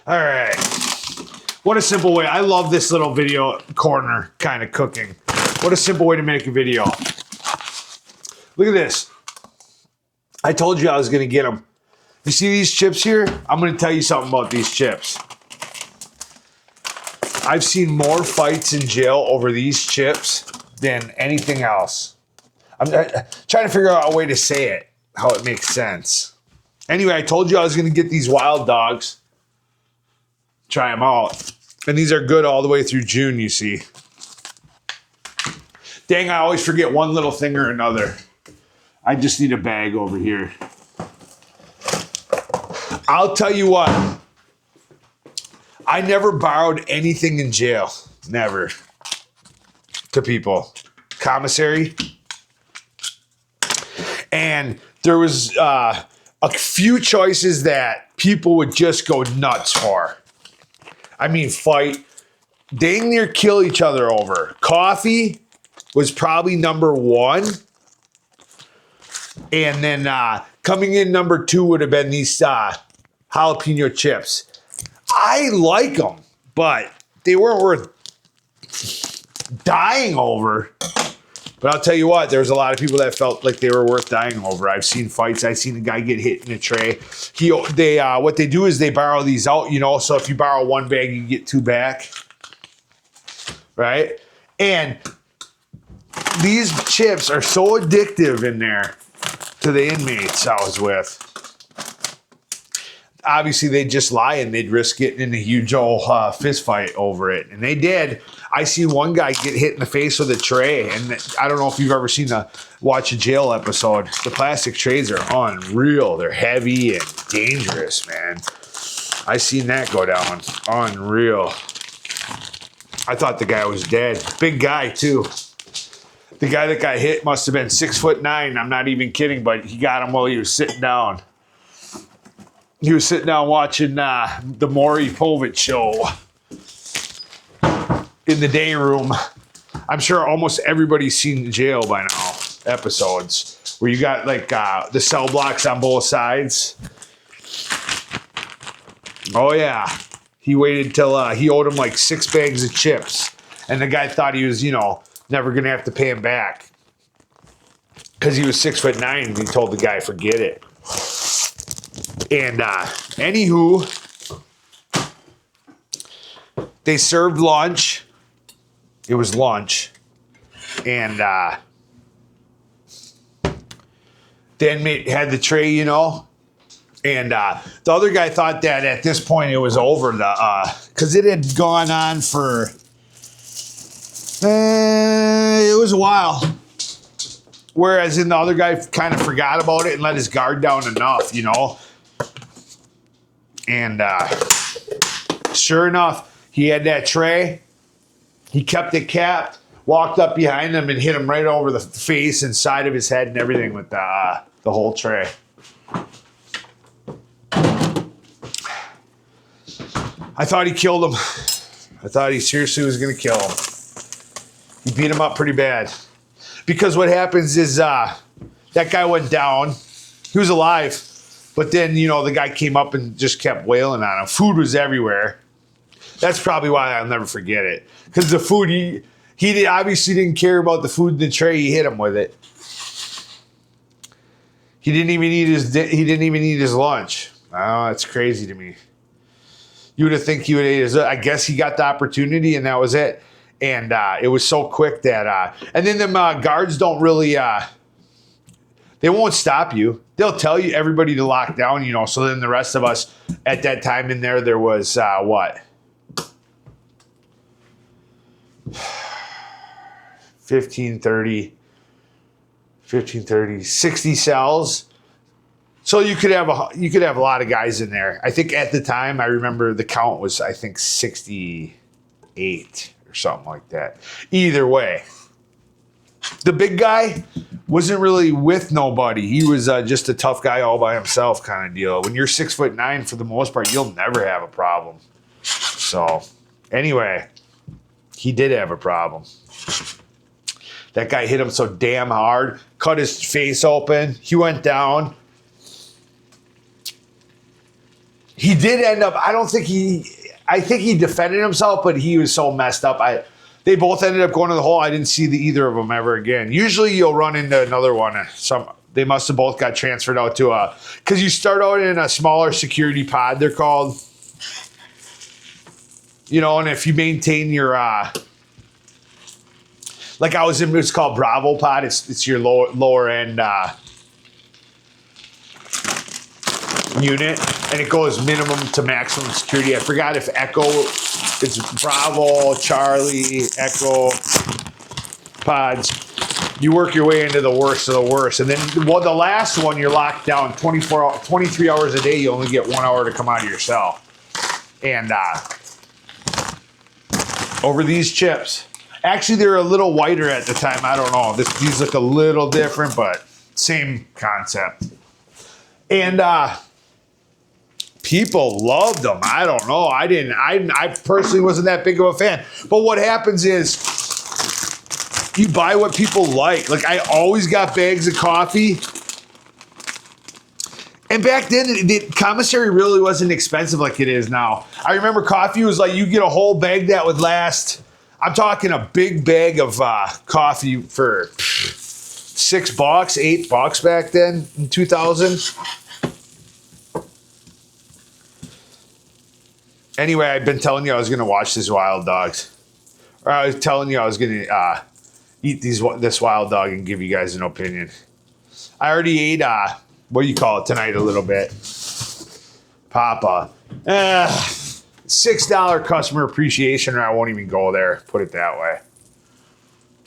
All right. What a simple way. I love this little video corner kind of cooking. What a simple way to make a video. Look at this. I told you I was going to get them. You see these chips here? I'm going to tell you something about these chips. I've seen more fights in jail over these chips than anything else. I'm trying to figure out a way to say it, how it makes sense. Anyway, I told you I was going to get these wild dogs. Try them out. And these are good all the way through June, you see. Dang, I always forget one little thing or another. I just need a bag over here. I'll tell you what. I never borrowed anything in jail. Never. To people. Commissary. And there was a few choices that people would just go nuts for. I mean, fight. Dang near kill each other over. Coffee was probably number one. And then coming in number two would have been these jalapeno chips. I like them, but they weren't worth dying over. But I'll tell you what, there was a lot of people that felt like they were worth dying over. I've seen fights. I've seen a guy get hit in a tray. What they do is they borrow these out, you know, so if you borrow one bag, you get two back. Right? And these chips are so addictive in there to the inmates I was with. Obviously, they'd just lie and they'd risk getting in a huge old fist fight over it. And they did. I seen one guy get hit in the face with a tray. And I don't know if you've ever watch a jail episode. The plastic trays are unreal. They're heavy and dangerous, man. I seen that go down. Unreal. I thought the guy was dead. Big guy, too. The guy that got hit must have been 6'9". I'm not even kidding, but he got him while he was sitting down. He was sitting down watching the Maury Povich show in the day room. I'm sure almost everybody's seen Jail by now episodes where you got like the cell blocks on both sides. Oh yeah, he waited till he owed him like 6 bags of chips, and the guy thought he was, you know, never gonna have to pay him back because he was 6'9", and he told the guy forget it. And anywho, they served lunch. It was lunch. And the inmate had the tray, you know. And the other guy thought that at this point it was over. Because it had gone on for... it was a while. Whereas the other guy kind of forgot about it and let his guard down enough, you know. And sure enough, he had that tray. He kept it capped, walked up behind him and hit him right over the face and side of his head and everything with the whole tray. I thought he killed him. I thought he seriously was going to kill him. He beat him up pretty bad. Because what happens is that guy went down. He was alive. But then, you know, the guy came up and just kept wailing on him. Food was everywhere. That's probably why I'll never forget it. Because the food, he obviously didn't care about the food in the tray. He hit him with it. He didn't even eat his lunch. Oh, that's crazy to me. You would have think he would have ate his. I guess he got the opportunity and that was it. And it was so quick that. And then them guards don't really. They won't stop you. They'll tell you everybody to lock down, you know. So then the rest of us at that time in there was what? 15, 60 cells. So you could have a lot of guys in there. I think at the time I remember the count was 68 or something like that. Either way, the big guy wasn't really with nobody. He was just a tough guy all by himself kind of deal. When you're 6'9", for the most part, you'll never have a problem. So anyway, he did have a problem. That guy hit him so damn hard, cut his face open. He went down. He did end up, I think he defended himself, but he was so messed up. They both ended up going to the hole. I didn't see either of them ever again. Usually you'll run into another one. They must have both got transferred out to because you start out in a smaller security pod, they're called. You know, and if you maintain your, like I was in, it's called Bravo pod. It's your lower end unit, and it goes minimum to maximum security. I forgot if Echo, it's Bravo, Charlie, Echo pods. You work your way into the worst of the worst, and then the last one you're locked down 23 hours a day. You only get 1 hour to come out of your cell, and over these chips. Actually, they're a little whiter at the time. I don't know. These look a little different, but same concept. And people loved them. I don't know. I didn't. I personally wasn't that big of a fan. But what happens is you buy what people like. Like I always got bags of coffee. And back then, the commissary really wasn't expensive like it is now. I remember coffee was like you get a whole bag that would last. I'm talking a big bag of coffee for $6, $8 back then in 2000. Anyway, I've been telling you I was going to watch these Wild Dogs. Or I was telling you I was going to eat this Wild Dog and give you guys an opinion. I already ate, what do you call it tonight a little bit? Papa. $6 customer appreciation, or I won't even go there. Put it that way.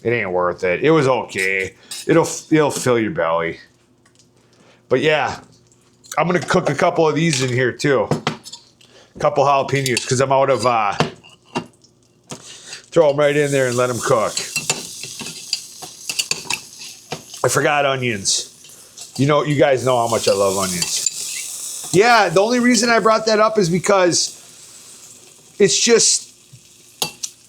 It ain't worth it. It was okay. It'll fill your belly. But yeah, I'm gonna cook a couple of these in here too. A couple jalapenos because I'm out of. Throw them right in there and let them cook. I forgot onions. You guys know how much I love onions. Yeah, the only reason I brought that up is because. It's just,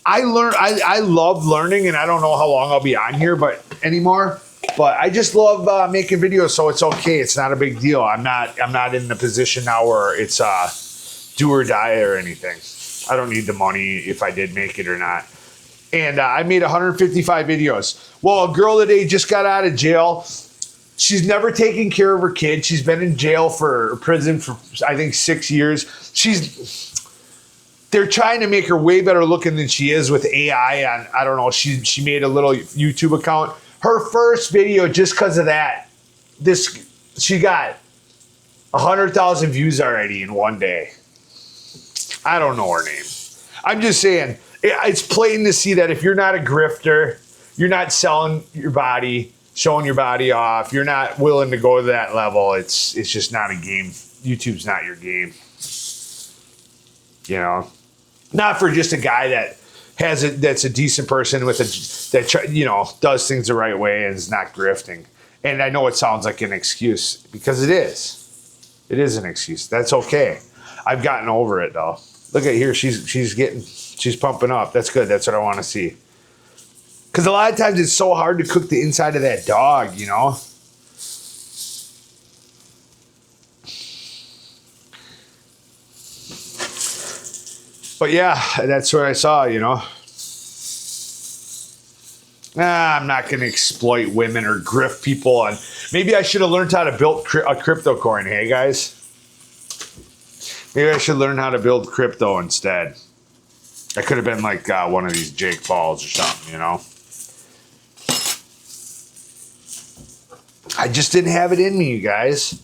I love learning, and I don't know how long I'll be on here anymore. But I just love making videos, so it's okay. It's not a big deal. I'm not in the position now where it's do or die or anything. I don't need the money if I did make it or not. And I made 155 videos. Well, a girl today just got out of jail. She's never taken care of her kid. She's been in prison for I think 6 years. They're trying to make her way better looking than she is with AI. I don't know. She made a little YouTube account. Her first video, just because of that, she got 100,000 views already in one day. I don't know her name. I'm just saying, it's plain to see that if you're not a grifter, you're not selling your body, showing your body off, you're not willing to go to that level, it's just not a game. YouTube's not your game. You know? Not for just a guy that's a decent person that does things the right way and is not grifting. And I know it sounds like an excuse because it is. It is an excuse. That's okay. I've gotten over it though. Look at here. She's pumping up. That's good. That's what I want to see. Because a lot of times it's so hard to cook the inside of that dog, you know. But yeah, that's what I saw, you know. I'm not going to exploit women or grift people. And maybe I should have learned how to build a crypto coin. Hey, guys. Maybe I should learn how to build crypto instead. I could have been like one of these Jake Pauls or something, you know. I just didn't have it in me, you guys.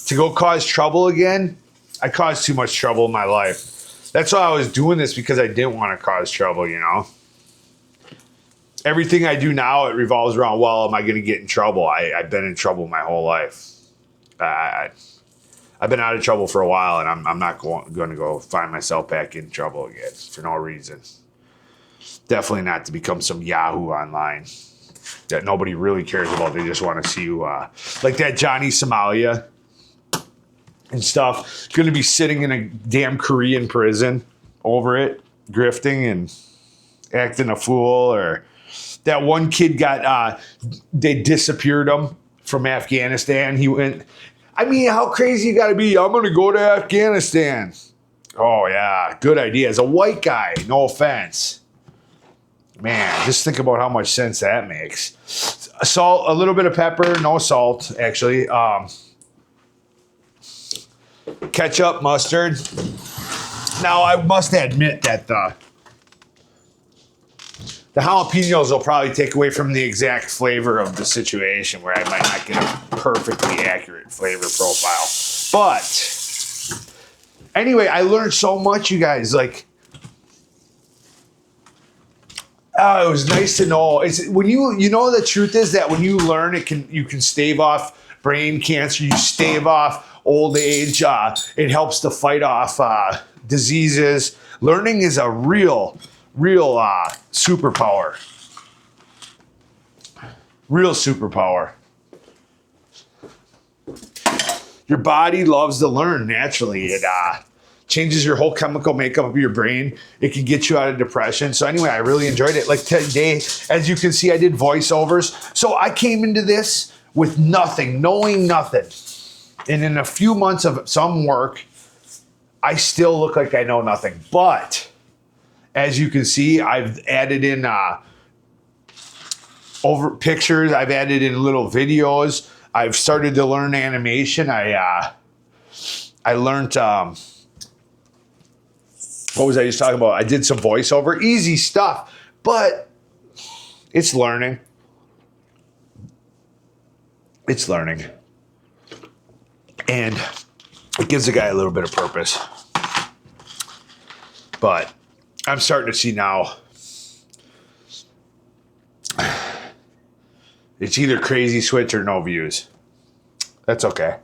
To go cause trouble again. I caused too much trouble in my life. That's why I was doing this, because I didn't want to cause trouble, you know. Everything I do now, it revolves around, well, am I going to get in trouble? I've been in trouble my whole life. I've been out of trouble for a while, and I'm not going to go find myself back in trouble again for no reason. Definitely not to become some Yahoo online that nobody really cares about. They just want to see you, like that Johnny Somalia and stuff, going to be sitting in a damn Korean prison over it, grifting and acting a fool. Or that one kid they disappeared him from Afghanistan. He went, I mean, how crazy you got to be? I'm going to go to Afghanistan. Oh, yeah. Good idea. As a white guy, no offense. Man, just think about how much sense that makes. Salt, a little bit of pepper, no salt, actually. Ketchup, mustard. Now, I must admit that the jalapenos will probably take away from the exact flavor of the situation where I might not get a perfectly accurate flavor profile. But anyway, I learned so much, you guys. Like, it was nice to know. It's when you know the truth is that when you learn, you can stave off brain cancer, you stave off old age. It helps to fight off diseases. Learning is a real superpower. Real superpower. Your body loves to learn naturally. It changes your whole chemical makeup of your brain. It can get you out of depression. So anyway, I really enjoyed it. Like today, as you can see, I did voiceovers. So I came into this with nothing, knowing nothing. And in a few months of some work, I still look like I know nothing. But as you can see, I've added in over pictures. I've added in little videos. I've started to learn animation. I learned, what was I just talking about? I did some voiceover, easy stuff, but it's learning. It's learning. And it gives the guy a little bit of purpose. But I'm starting to see now it's either crazy switch or no views. That's okay.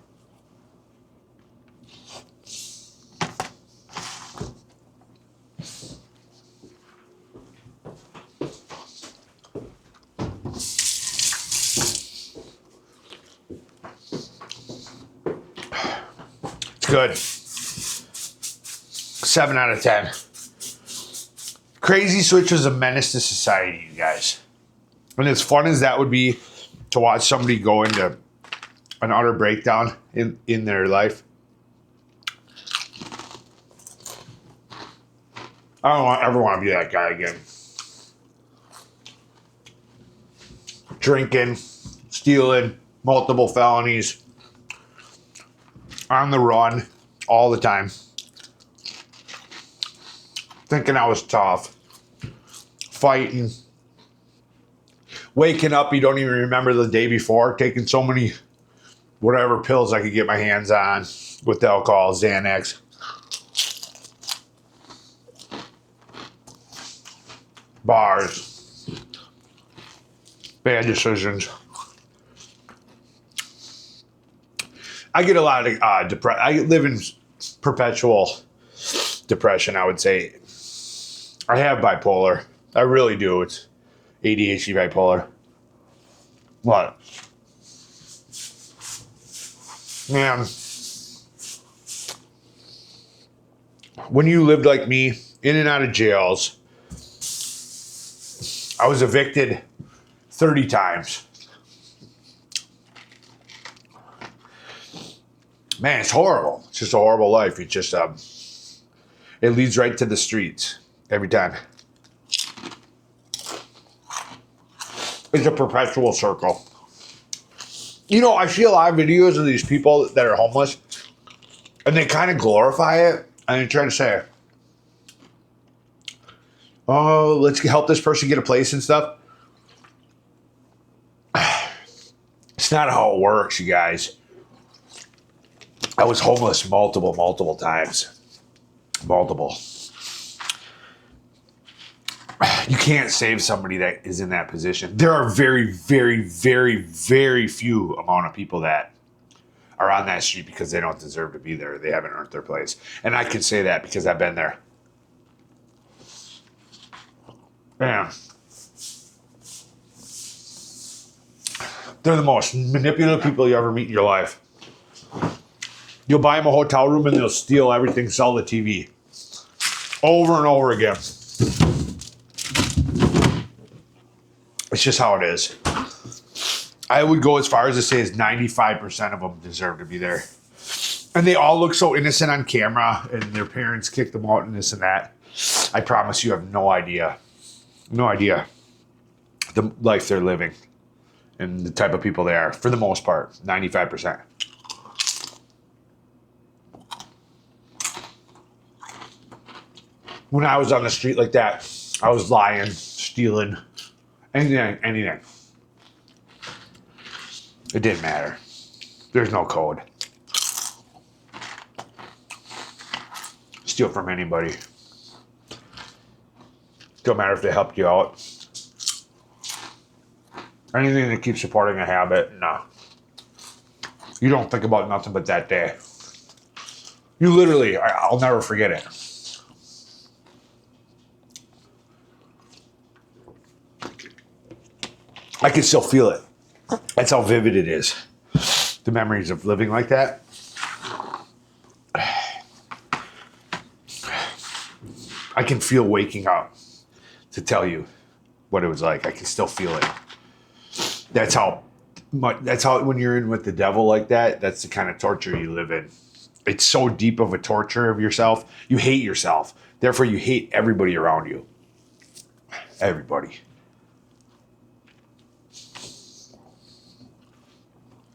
It's good. 7 out of 10. Crazy Switch was a menace to society, you guys. And as fun as that would be to watch somebody go into an utter breakdown in their life, I don't ever want to be that guy again. Drinking, stealing, multiple felonies, on the run all the time. Thinking I was tough. Fighting. Waking up, you don't even remember the day before. Taking so many whatever pills I could get my hands on with alcohol, Xanax. Bars. Bad decisions. I get a lot of depression. I live in perpetual depression, I would say. I have bipolar. I really do. It's ADHD bipolar. What? Man. When you lived like me, in and out of jails, I was evicted 30 times. Man, it's horrible. It's just a horrible life. It just, it leads right to the streets every time. It's a perpetual circle. You know, I see a lot of videos of these people that are homeless, and they kind of glorify it, and they try to say, oh, let's help this person get a place and stuff. It's not how it works, you guys. I was homeless multiple times. Multiple. You can't save somebody that is in that position. There are very few amount of people that are on that street because they don't deserve to be there. They haven't earned their place. And I can say that because I've been there. Man. They're the most manipulative people you ever meet in your life. You'll buy them a hotel room and they'll steal everything, sell the TV. Over and over again. It's just how it is. I would go as far as to say is 95% of them deserve to be there. And they all look so innocent on camera, and their parents kicked them out and this and that. I promise you have no idea. No idea the life they're living and the type of people they are, for the most part, 95%. When I was on the street like that, I was lying, stealing, anything. It didn't matter. There's no code. Steal from anybody. Don't matter if they helped you out. Anything that keeps supporting a habit, no. You don't think about nothing but that day. You literally, I'll never forget it. I can still feel it. That's how vivid it is. The memories of living like that. I can feel waking up to tell you what it was like. I can still feel it. That's how when you're in with the devil like that, that's the kind of torture you live in. It's so deep of a torture of yourself. You hate yourself. Therefore, you hate everybody around you. Everybody.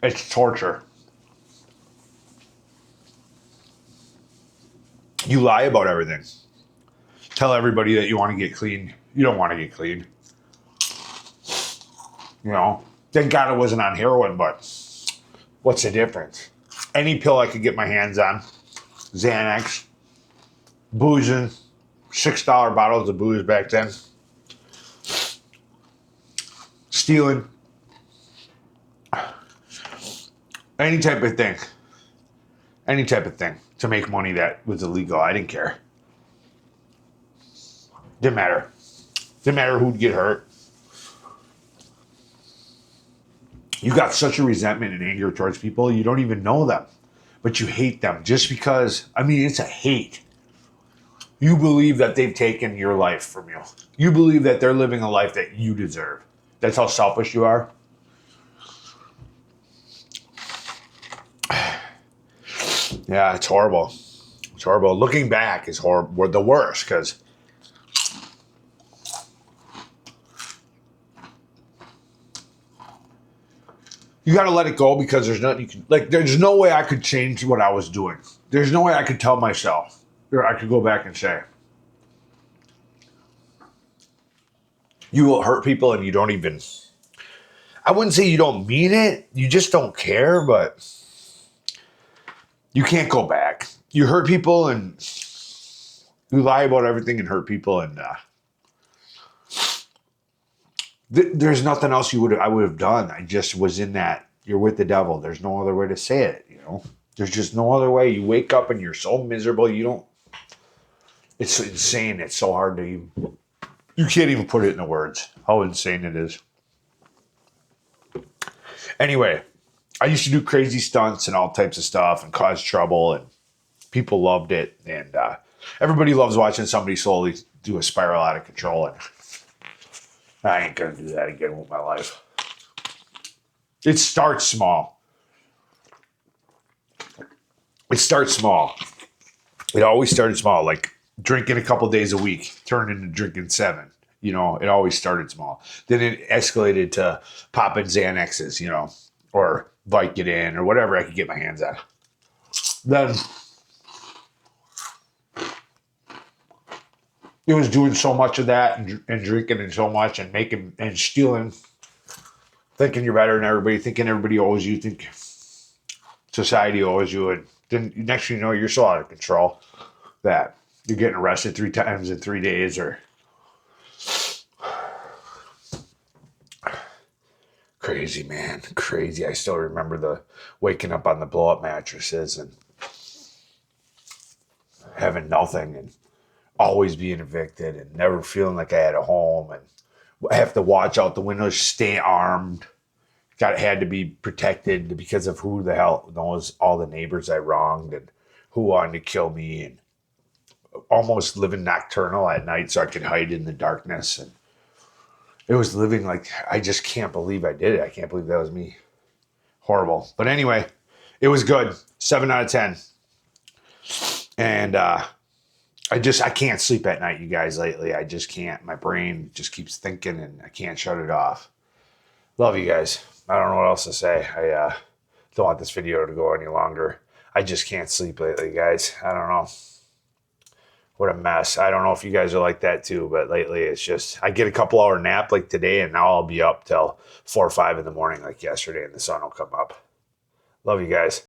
It's torture. You lie about everything. Tell everybody that you want to get clean. You don't want to get clean. You know, thank God it wasn't on heroin, but what's the difference? Any pill I could get my hands on, Xanax, boozing, $6 bottles of booze back then, stealing, any type of thing to make money that was illegal. I didn't care. Didn't matter. Didn't matter who'd get hurt. You got such a resentment and anger towards people, you don't even know them, but you hate them just because, it's a hate. You believe that they've taken your life from you. You believe that they're living a life that you deserve. That's how selfish you are. Yeah, it's horrible. It's horrible. Looking back is horrible. The worst, because you got to let it go, because there's nothing you can, there's no way I could change what I was doing. There's no way I could tell myself, or I could go back and say, you will hurt people and you don't even, I wouldn't say you don't mean it. You just don't care, but you can't go back. You hurt people and you lie about everything and hurt people, and there's nothing else I would have done. I just was in that. You're with the devil. There's no other way to say it. There's just no other way. You wake up and you're so miserable. It's insane. It's so hard to you can't even put it into words how insane it is. Anyway, I used to do crazy stunts and all types of stuff and cause trouble, and people loved it. And everybody loves watching somebody slowly do a spiral out of control. And I ain't going to do that again with my life. It starts small. It always started small, like drinking a couple days a week turned into drinking 7. It always started small. Then it escalated to popping Xanaxes, or Vicodin or whatever I could get my hands on. Then it was doing so much of that and drinking and so much and making and stealing, thinking you're better than everybody, thinking everybody owes you, think society owes you. And then next thing you know, you're so out of control that you're getting arrested 3 times in 3 days, or crazy, man. Crazy. I still remember the waking up on the blow-up mattresses and having nothing and always being evicted and never feeling like I had a home, and I have to watch out the windows, stay armed. Had to be protected because of who the hell knows all the neighbors I wronged and who wanted to kill me, and almost living nocturnal at night so I could hide in the darkness. And It was living like, I just can't believe I did it. I can't believe that was me. Horrible. But anyway, it was good. 7 out of 10. And I can't sleep at night, you guys, lately. I just can't. My brain just keeps thinking and I can't shut it off. Love you guys. I don't know what else to say. I don't want this video to go any longer. I just can't sleep lately, guys. I don't know. What a mess. I don't know if you guys are like that too, but lately it's just, I get a couple hour nap like today and now I'll be up till 4 or 5 in the morning like yesterday and the sun will come up. Love you guys.